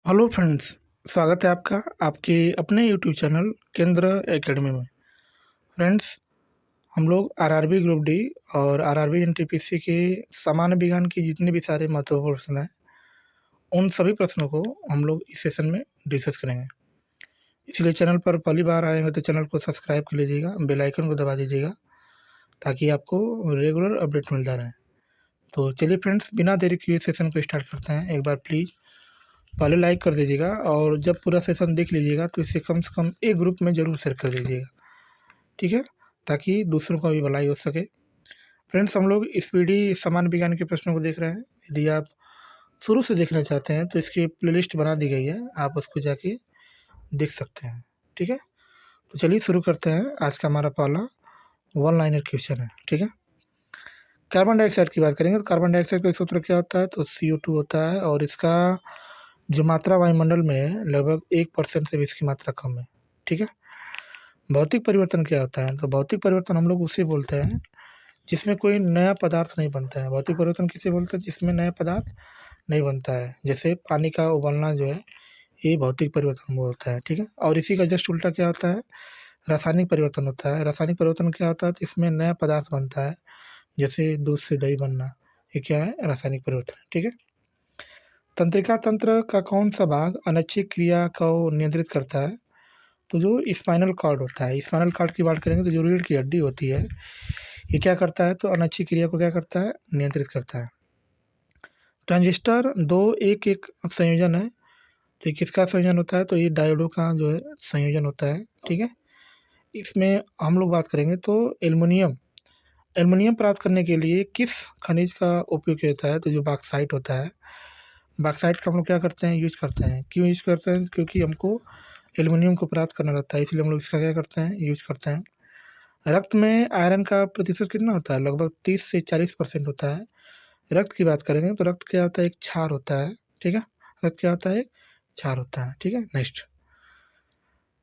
Hello friends, स्वागत है आपका आपके अपने यूट्यूब चैनल केंद्र एकेडमी में। फ्रेंड्स, हम लोग आरआरबी ग्रुप डी और आरआरबी एनटीपीसी के सामान्य विज्ञान की जितने भी सारे महत्वपूर्ण प्रश्न हैं, उन सभी प्रश्नों को हम लोग इस सेशन में डिस्कस करेंगे। इसलिए चैनल पर पहली बार आएंगे तो चैनल को सब्सक्राइब कर लीजिएगा, बेल आइकन को दबा दीजिएगा ताकि आपको रेगुलर अपडेट मिलता रहे। तो चलिए फ्रेंड्स, बिना देरी किए सेशन को स्टार्ट करते हैं। एक बार प्लीज़ पहले लाइक कर दीजिएगा और जब पूरा सेशन देख लीजिएगा तो इसे कम से कम एक ग्रुप में ज़रूर शेयर कर दीजिएगा, ठीक है, ताकि दूसरों का भी भलाई हो सके। फ्रेंड्स, हम लोग स्पीडी सामान्य विज्ञान के प्रश्नों को देख रहे हैं। यदि आप शुरू से देखना चाहते हैं तो इसकी प्लेलिस्ट बना दी गई है, आप उसको जाके देख सकते हैं, ठीक है। तो चलिए शुरू करते हैं। आज का हमारा पहला वन लाइनर क्वेश्चन है, ठीक है। कार्बन डाइऑक्साइड की बात करेंगे तो कार्बन डाइऑक्साइड का सूत्र क्या होता है, तो CO2 होता है और इसका जो मात्रा वायुमंडल में है लगभग 1% से भी इसकी मात्रा कम है, ठीक है। भौतिक परिवर्तन क्या होता है, तो भौतिक परिवर्तन हम लोग उसे बोलते हैं जिसमें कोई नया पदार्थ नहीं बनता है। भौतिक परिवर्तन किसे बोलते हैं, जिसमें नया पदार्थ नहीं बनता है। जैसे पानी का उबलना जो है, ये भौतिक परिवर्तन बोलता है, ठीक है। और इसी का जस्ट उल्टा क्या होता है, रासायनिक परिवर्तन होता है। रासायनिक परिवर्तन क्या होता है, तो इसमें नया पदार्थ बनता है, जैसे दूध से दही बनना, ये क्या है, रासायनिक परिवर्तन, ठीक है। तंत्रिका तंत्र का कौन सा भाग अनैच्छिक क्रिया को नियंत्रित करता है, तो जो स्पाइनल कॉर्ड होता है। स्पाइनल कॉर्ड की बात करेंगे तो जो रीढ़ की हड्डी होती है, ये क्या करता है, तो अनैच्छिक क्रिया को क्या करता है, नियंत्रित करता है। ट्रांजिस्टर दो एक एक संयोजन है, तो ये किसका संयोजन होता है, तो ये डायोडों का जो है संयोजन होता है, ठीक है। इसमें हम लोग बात करेंगे तो एल्युमिनियम एल्युमिनियम प्राप्त करने के लिए किस खनिज का उपयोग किया जाता है, तो जो बॉक्साइट होता है। बॉक्साइट का हम लोग क्या करते हैं, यूज करते हैं। क्यों यूज करते हैं, क्योंकि हमको एल्युमिनियम को प्राप्त करना रहता है, इसलिए हम लोग इसका क्या करते हैं, यूज करते हैं। रक्त में आयरन का प्रतिशत कितना होता है, लगभग 30 से 40% होता है। रक्त की बात करेंगे तो रक्त क्या होता है, एक क्षार होता है, ठीक है। रक्त क्या होता है, एक क्षार होता है, ठीक है। नेक्स्ट,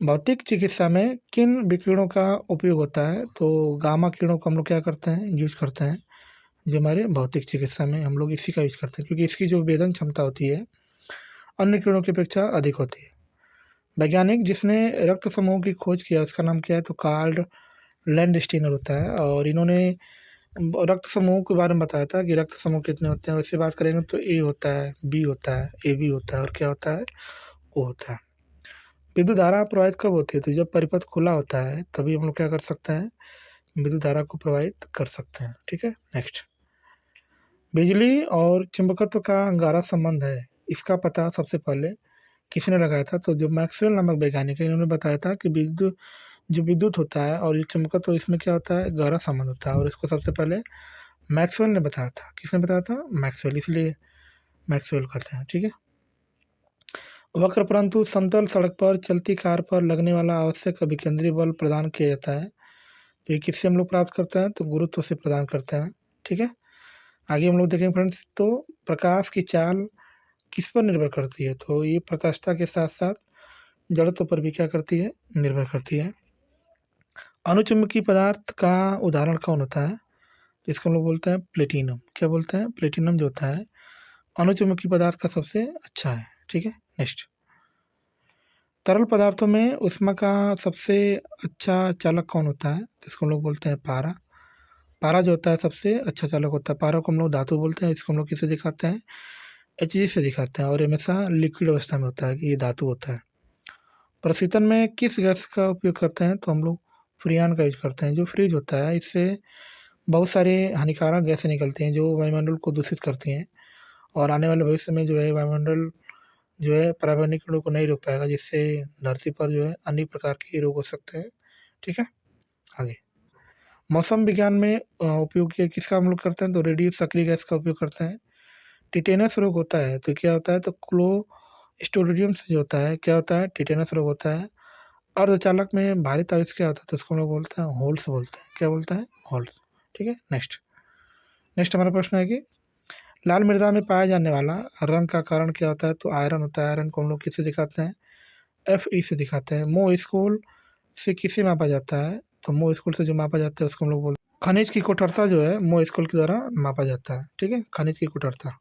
भौतिक चिकित्सा में किन विकिरणों का उपयोग होता है, तो गामा किरणों को हम लोग क्या करते हैं, यूज करते हैं। जो हमारे भौतिक चिकित्सा में हम लोग इसी का यूज करते हैं, क्योंकि इसकी जो वेदन क्षमता होती है अन्य किरणों की अपेक्षा अधिक होती है। वैज्ञानिक जिसने रक्त समूह की खोज किया उसका नाम क्या है, तो कार्ल लैंडस्टीनर होता है। और इन्होंने रक्त समूह के बारे में बताया था कि रक्त समूह कितने होते हैं। वैसे बात करेंगे तो ए होता है, बी होता है, AB होता है और क्या होता है, O होता है। विद्युत धारा प्रवाहित कब होती है, तो जब परिपथ खुला होता है तभी हम लोग क्या कर सकते हैं, विद्युत धारा को प्रवाहित कर सकते हैं, ठीक है। नेक्स्ट, बिजली और चुंबकत्व का गहरा संबंध है, इसका पता सबसे पहले किसने लगाया था, तो जो मैक्सवेल नामक वैज्ञानिक है, इन्होंने बताया था कि विद्युत होता है और ये चुंबकत्व, इसमें क्या होता है, गहरा संबंध होता है। और इसको सबसे पहले मैक्सवेल ने बताया था। किसने बताया था, मैक्सवेल, इसलिए मैक्सवेल कहते हैं, ठीक है। वक्र परंतु समतल सड़क पर चलती कार पर लगने वाला आवश्यक अभिकेंद्री बल प्रदान किया जाता है, तो ये किससे हम लोग प्राप्त करते हैं, तो गुरुत्व से प्रदान करते हैं, ठीक है। आगे हम लोग देखेंगे फ्रेंड्स, तो प्रकाश की चाल किस पर निर्भर करती है, तो ये प्रकाशता के साथ साथ जड़त्व पर भी क्या करती है, निर्भर करती है। अणुचुंबकीय पदार्थ का उदाहरण कौन होता है, इसको हम लोग बोलते हैं प्लेटिनम। क्या बोलते हैं, प्लेटिनम जो होता है अणुचुंबकीय पदार्थ का सबसे अच्छा है, ठीक है। नेक्स्ट, तरल पदार्थों में ऊष्मा का सबसे अच्छा चालक कौन होता है, तो इसको हम लोग बोलते हैं पारा। पारा जो होता है सबसे अच्छा चालक होता है। पारा को हम लोग धातु बोलते हैं। इसको हम लोग किससे दिखाते हैं, HG से दिखाते हैं और हमेशा लिक्विड अवस्था में होता है कि ये धातु होता है। प्रशीतन में किस गैस का उपयोग करते हैं, तो हम लोग फ्रियान का यूज करते हैं। जो फ्रिज होता है इससे बहुत सारे हानिकारक गैसें निकलती हैं जो वायुमंडल को दूषित करती हैं और आने वाले भविष्य में जो है वायुमंडल जो है पर्यावरणीकरण को नहीं रोक पाएगा, जिससे धरती पर जो है अनेक प्रकार के रोग हो सकते हैं, ठीक है। आगे, मौसम विज्ञान में उपयोग किसका हम लोग करते हैं, तो रेडियो सक्रिय गैस का उपयोग करते हैं। टिटेनस रोग होता है तो क्या होता है, तो क्लोस्ट्रिडियम से जो होता है, क्या होता है, टिटेनस रोग होता है। अर्धचालक में भारित आवेश क्या होता है, तो उसको हम लोग बोलते हैं होल्स बोलते हैं। क्या बोलते हैं, होल्स, ठीक है। नेक्स्ट, हमारा प्रश्न है कि लाल मृदा में पाया जाने वाला रंग का कारण क्या होता है, तो आयरन होता है। आयरन को हम लोग किससे दिखाते हैं, Fe से दिखाते हैं। मोह स्कूल से किसे मापा जाता है, तो मोह स्कूल से जो मापा जाता है उसको हम लोग बोलते हैं खनिज की कठोरता, जो है मोह स्कूल के द्वारा मापा जाता है, ठीक है, खनिज की कठोरता।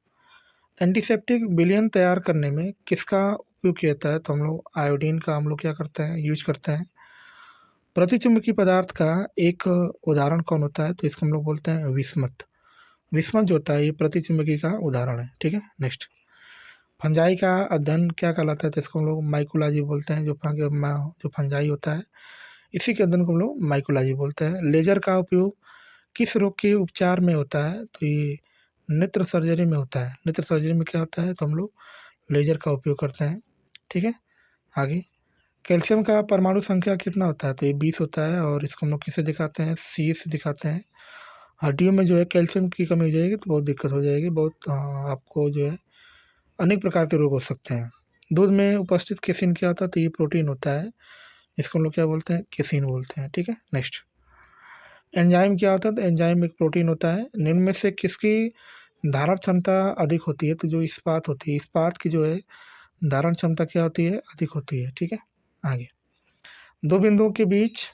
एंटीसेप्टिक विलयन तैयार करने में किसका उपयोग किया जाता है तो हम लोग आयोडीन का हम लोग क्या करते हैं, यूज करते हैं। प्रतिचुंबकीय पदार्थ का एक उदाहरण कौन होता है, तो इसको हम लोग बोलते हैं विस्मत। विस्मत जो होता है ये प्रतिचुंबकीय का उदाहरण है। ठीक है, नेक्स्ट। फंजाई का अध्ययन क्या कहलाता है, तो इसको हम लोग माइकोलॉजी बोलते हैं। जो फंजाई होता है इसी के अध्ययन को हम लोग माइकोलॉजी बोलते हैं। लेजर का उपयोग किस रोग के उपचार में होता है, तो ये नेत्र सर्जरी में होता है। नेत्र सर्जरी में क्या होता है, तो हम लोग लेजर का उपयोग करते हैं। ठीक है, आगे। कैल्शियम का परमाणु संख्या कितना होता है, तो ये 20 होता है और इसको हम लोग किससे दिखाते हैं, सी से दिखाते हैं। हड्डियों में जो है कैल्शियम की कमी हो जाएगी तो बहुत दिक्कत हो जाएगी, बहुत आपको जो है अनेक प्रकार के रोग हो सकते हैं। दूध में उपस्थित केसिन क्या होता है, तो ये प्रोटीन होता है, इसको हम लोग क्या बोलते हैं, केसिन बोलते हैं। ठीक है, नेक्स्ट। एंजाइम क्या होता है, तो एंजाइम एक प्रोटीन होता है। निम्न में से किसकी धारण क्षमता अधिक होती है, तो जो इस्पात होती है, इस्पात की जो है धारण क्षमता क्या होती है, अधिक होती है। ठीक है, आगे। दो बिंदुओं के बीच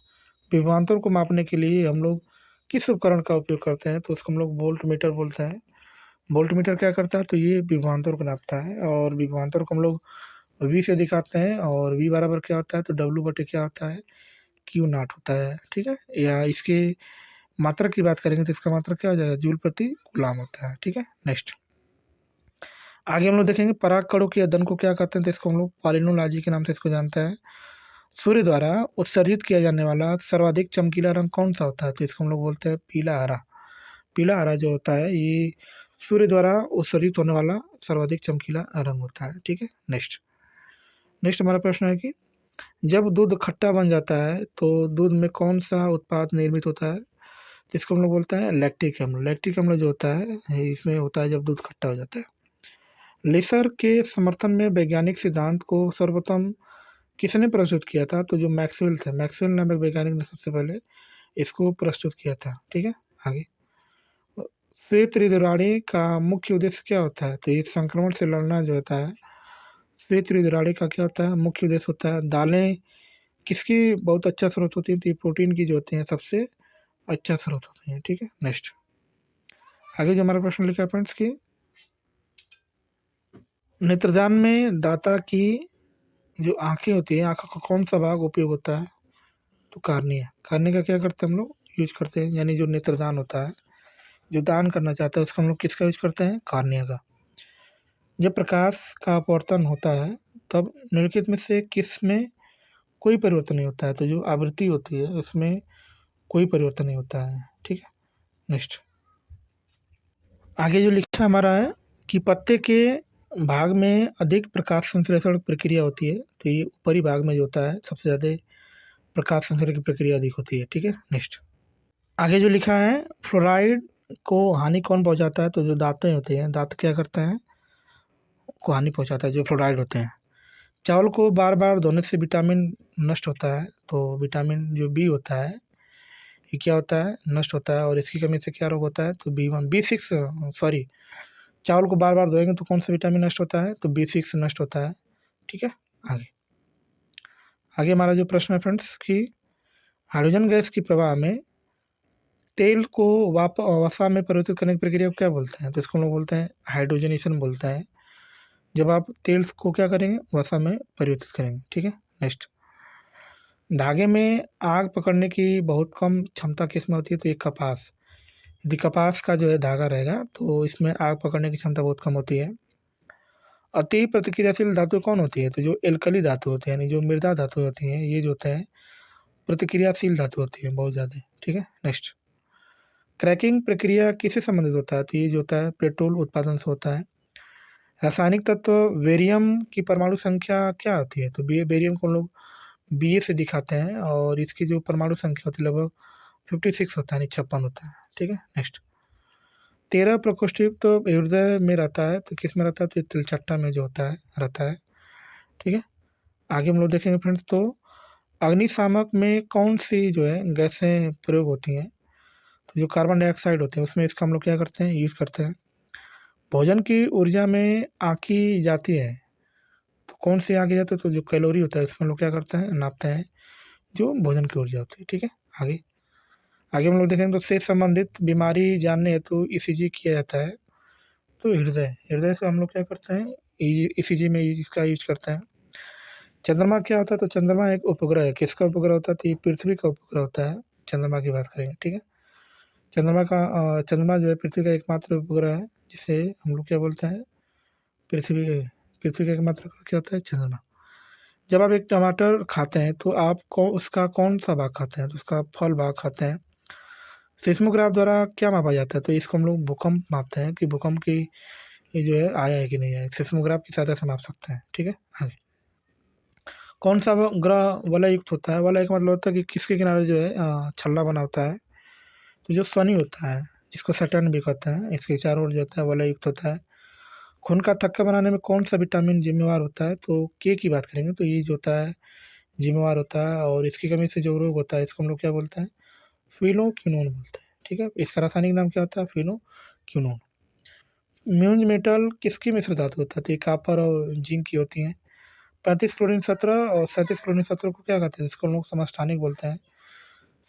विभवांतर को मापने के लिए हम लोग किस उपकरण का उपयोग करते हैं, तो उसको हम लोग वोल्ट मीटर बोलते हैं। वोल्ट मीटर क्या करता है, तो ये विभवांतर को नापता है और विभवांतर को हम लोग वी से दिखाते हैं और वी बराबर क्या होता है, तो डब्ल्यू बटे क्या होता है, क्यू नॉट होता है। ठीक है, या इसके मात्रक की बात करेंगे तो इसका मात्रक क्या हो जाएगा, जूल प्रति कूलाम होता है। ठीक है, नेक्स्ट। आगे हम लोग देखेंगे पराग कणों के अध्ययन को क्या कहते हैं, तो इसको हम लोग पॉलिनोलॉजी के नाम से इसको जानते हैं। सूर्य द्वारा उत्सर्जित किया जाने वाला सर्वाधिक चमकीला रंग कौन सा होता है, तो इसको हम लोग बोलते हैं पीला हरा। पीला हरा जो होता है ये सूर्य द्वारा उत्सर्जित होने वाला सर्वाधिक चमकीला रंग होता है। ठीक है, नेक्स्ट। नेक्स्ट हमारा प्रश्न है कि जब दूध खट्टा बन जाता है तो दूध में कौन सा उत्पाद निर्मित होता है, जिसको हम लोग बोलते हैं लैक्टिक अम्ल। लैक्टिक अम्ल जो होता है इसमें होता है जब दूध खट्टा हो जाता है। लेसर के समर्थन में वैज्ञानिक सिद्धांत को सर्वप्रथम किसने प्रस्तुत किया था, तो जो मैक्सवेल थे, मैक्सवेल नामक वैज्ञानिक ने सबसे पहले इसको प्रस्तुत किया था। ठीक है, आगे। श्वेत हृदयराणी का मुख्य उद्देश्य क्या होता है, तो ये संक्रमण से लड़ना जो होता है। श्वेत हृदयराणी का क्या होता है, मुख्य उद्देश्य होता है। दालें किसकी बहुत अच्छा स्रोत होती है, तो ये प्रोटीन की जो होती हैं सबसे अच्छा स्रोत होती हैं। ठीक है, नेक्स्ट। आगे जो हमारा प्रश्न लिखा है फ्रेंड्स की नेत्रदान में दाता की जो आंखें होती है, आंखों का कौन सा भाग उपयोग होता है, तो कार्निया। कार्निया का क्या करते हैं हम लोग, यूज करते हैं। यानी जो नेत्रदान होता है, जो दान करना चाहता है उसका हम लोग किसका यूज करते हैं, कार्निया का। जब प्रकाश का अपवर्तन होता है तब निम्नलिखित में से किस में कोई परिवर्तन नहीं होता है, तो जो आवृत्ति होती है उसमें कोई परिवर्तन नहीं होता है। ठीक है, नेक्स्ट। आगे जो लिखा हमारा है कि पत्ते के भाग में अधिक प्रकाश संश्लेषण प्रक्रिया होती है, तो ये ऊपरी भाग में जो होता है सबसे ज़्यादा प्रकाश संश्लेषण की प्रक्रिया अधिक होती है। ठीक है, नेक्स्ट। आगे जो लिखा है फ्लोराइड को हानि कौन पहुंचाता है, तो जो दांतें होते हैं, दांत क्या करते हैं, को हानि पहुंचाता है जो फ्लोराइड होते हैं। चावल को बार बार धोने से विटामिन नष्ट होता है, तो विटामिन जो बी होता है ये क्या होता है, नष्ट होता है और इसकी कमी से क्या रोग होता है, तो B1 B6 सॉरी, चावल को बार बार धोएंगे तो कौन सा विटामिन नष्ट होता है, तो B6 नष्ट होता है। ठीक है, आगे। आगे हमारा जो प्रश्न है फ्रेंड्स कि हाइड्रोजन गैस की प्रवाह में तेल को वसा में परिवर्तित करने की प्रक्रिया को क्या बोलते हैं, तो इसको हम लोग बोलते हैं हाइड्रोजनेशन बोलते हैं। जब आप तेल को क्या करेंगे, वसा में परिवर्तित करेंगे। ठीक है, नेक्स्ट। धागे में आग पकड़ने की बहुत कम क्षमता किसमें होती है, तो ये कपास। यदि कपास का जो है धागा रहेगा तो इसमें आग पकड़ने की क्षमता बहुत कम होती है। अति प्रतिक्रियाशील धातु कौन होती है, तो जो एल्कली धातु होती है, यानी जो मृदा धातु होती हैं ये जो होता है प्रतिक्रियाशील धातु होती है बहुत ज़्यादा। ठीक है, नेक्स्ट। क्रैकिंग प्रक्रिया किससे संबंधित होता है, तो ये जो होता है पेट्रोल उत्पादन से होता है। रासायनिक तत्व बेरियम की परमाणु संख्या क्या होती है, तो बेरियम को हम लोग Ba से दिखाते हैं और इसकी जो परमाणु संख्या होती है लगभग 56 होता है, यानी 56 होता है। ठीक है, नेक्स्ट। 13 प्रकोष्ठयुक्त तो हृदय में रहता है, तो किस में रहता है, तो तिलचट्टा में जो होता है रहता है। ठीक है, आगे हम लोग देखेंगे फ्रेंड्स, तो अग्निशामक में कौन सी जो है गैसें प्रयोग होती हैं, तो जो कार्बन डाइऑक्साइड होते हैं उसमें इसका हम लोग क्या करते हैं, यूज़ करते हैं। भोजन की ऊर्जा में आँकी जाती है, तो कौन सी आँकी जाती है, तो जो कैलोरी होता है उसमें हम लोग क्या करते हैं, नापते हैं जो भोजन की ऊर्जा होती है। ठीक है, आगे। आगे हम लोग देखेंगे तो सेहत संबंधित बीमारी जानने हेतु ईसीजी किया जाता है, तो हृदय से हम लोग क्या करते हैं, ईसीजी में इसका यूज करते हैं। चंद्रमा क्या होता है? तो चंद्रमा एक उपग्रह है। किसका उपग्रह होता है? तो ये पृथ्वी का उपग्रह होता है। चंद्रमा की बात करेंगे, ठीक है। चंद्रमा जो है पृथ्वी का एकमात्र उपग्रह है, जिसे हम लोग क्या बोलते हैं? पृथ्वी पृथ्वी का एकमात्र उपग्रह क्या होता है? चंद्रमा। जब आप एक टमाटर खाते हैं तो आप उसका कौन सा भाग खाते हैं? तो उसका फल भाग खाते हैं। सिस्मोग्राफ द्वारा क्या मापा जाता है? तो इसको हम लोग भूकंप मापते हैं कि भूकंप की ये जो है आया है कि नहीं आया है। सिस्मोग्राफ की सहायता से माप सकते हैं, ठीक है। आगे, कौन सा ग्रह वलय युक्त होता है? वलय का मतलब होता है कि किसके किनारे जो है छल्ला बना होता है। तो जो शनि होता है, जिसको सैटर्न भी कहते हैं, इसके चारों ओर जो होता है वलय युक्त होता है। खून का थक्का बनाने में कौन सा विटामिन जिम्मेवार होता है? तो के की बात करेंगे तो ये जो होता है जिम्मेवार होता है, और इसकी कमी से जो रोग होता है इसको हम लोग क्या बोलते हैं? फिनोक्विनोन बोलते हैं, ठीक है। इसका रासायनिक नाम क्या होता है? फिनोक्विनोन। म्यूज मेटल किसकी मिश्र धातु होता है? तो ये कापर और जिंक की होती हैं। 35 क्लोरीन 17 और 37 क्लोरीन 17 को क्या कहते हैं? जिसको हम लोग समस्थानिक बोलते हैं।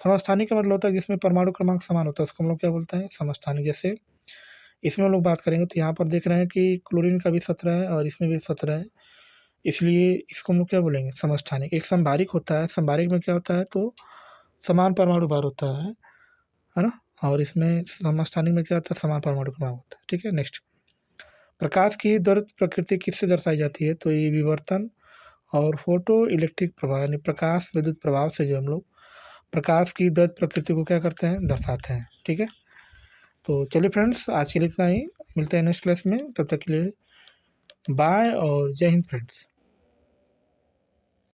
समस्थानिक का मतलब होता है जिसमें परमाणु क्रमांक समान होता है, उसको हम लोग क्या बोलते हैं? समस्थानिक। जैसे इसमें हम लोग बात करेंगे तो यहाँ पर देख रहे हैं कि क्लोरीन का भी 17 है और इसमें भी 17 है, इसलिए इसको हम लोग क्या बोलेंगे? समस्थानिक। एक संभारिक होता है, संभारिक में क्या होता है? तो समान परमाणु भार होता है ना। और इसमें समस्थानिक में क्या होता है? समान परमाणु क्रमांक होता है, ठीक है। नेक्स्ट, प्रकाश की द्वैत प्रकृति किससे दर्शाई जाती है? तो ये विवर्तन और फोटो इलेक्ट्रिक प्रभाव, यानी प्रकाश विद्युत प्रभाव से जो हम लोग प्रकाश की द्वैत प्रकृति को क्या करते हैं? दर्शाते हैं, ठीक है। तो चलिए फ्रेंड्स, आज के लिए इतना ही। मिलते हैं नेक्स्ट क्लास में, तब तक के लिए बाय और जय हिंद फ्रेंड्स।